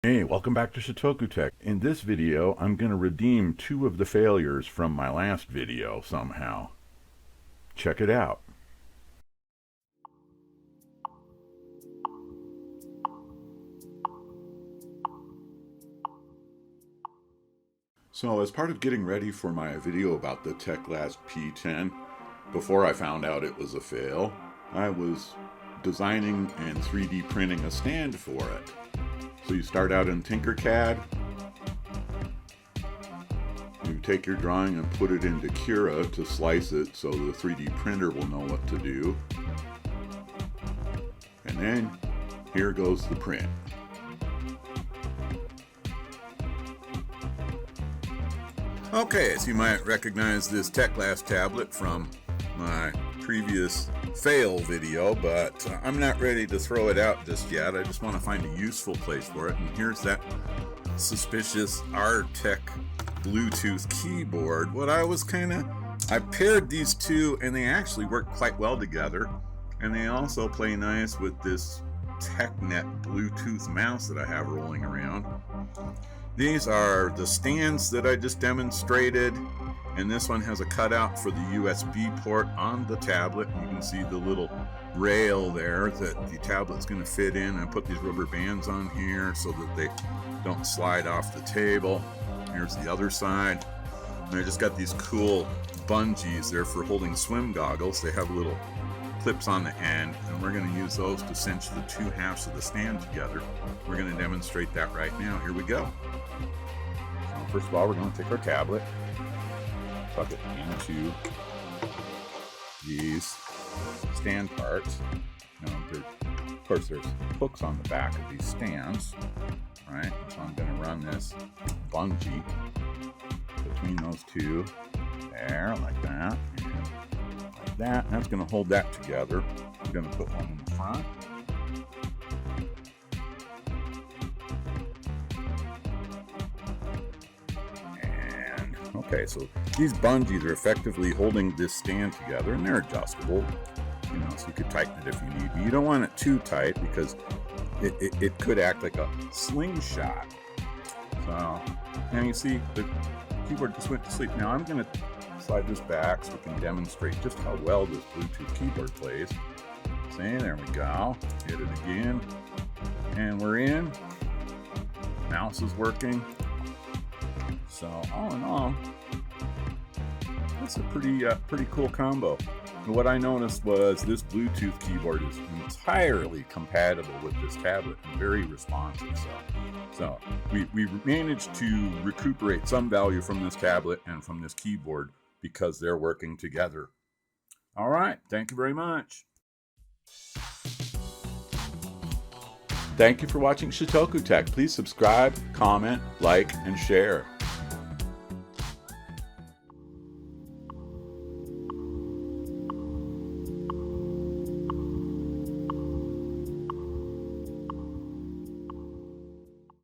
Hey, welcome back to Shitoku Tech. In this video, I'm going to redeem two of the failures from my last video somehow. Check it out. So as part of getting ready for my video about the Teclast P10, before I found out it was a fail, I was designing and 3D printing a stand for it. So you start out in Tinkercad, you take your drawing and put it into Cura to slice it so the 3D printer will know what to do. And then here goes the print. Okay, so you might recognize this Teclast tablet from my previous fail video, but I'm not ready to throw it out just yet. I just want to find a useful place for it. And here's that suspicious Arteck Bluetooth keyboard. I paired these two and they actually work quite well together. And they also play nice with this Tecknet Bluetooth mouse that I have rolling around. These are the stands that I just demonstrated, and this one has a cutout for the USB port on the tablet. You can see the little rail there that the tablet's going to fit in. I put these rubber bands on here so that they don't slide off the table. Here's the other side. And I just got these cool bungees there for holding swim goggles. They have little clips on the end, and we're going to use those to cinch the two halves of the stand together. We're going to demonstrate that right now. Here we go. So first of all, we're going to take our tablet, plug it into these stand parts. Of course, there's hooks on the back of these stands, right? So I'm going to run this bungee between those two, there, like that, and like that. That's going to hold that together. I'm going to put one in the front. Okay, so these bungees are effectively holding this stand together, and they're adjustable, so you could tighten it if you need. But you don't want it too tight because it could act like a slingshot. So now you see the keyboard just went to sleep. Now I'm going to slide this back so we can demonstrate just how well this Bluetooth keyboard plays. See, there we go. Hit it again, and we're in. Mouse is working. So all in all, that's a pretty cool combo. And what I noticed was this Bluetooth keyboard is entirely compatible with this tablet and very responsive. So we managed to recuperate some value from this tablet and from this keyboard because they're working together. All right, thank you very much. Thank you for watching Shitoku Tech. Please subscribe, comment, like, and share.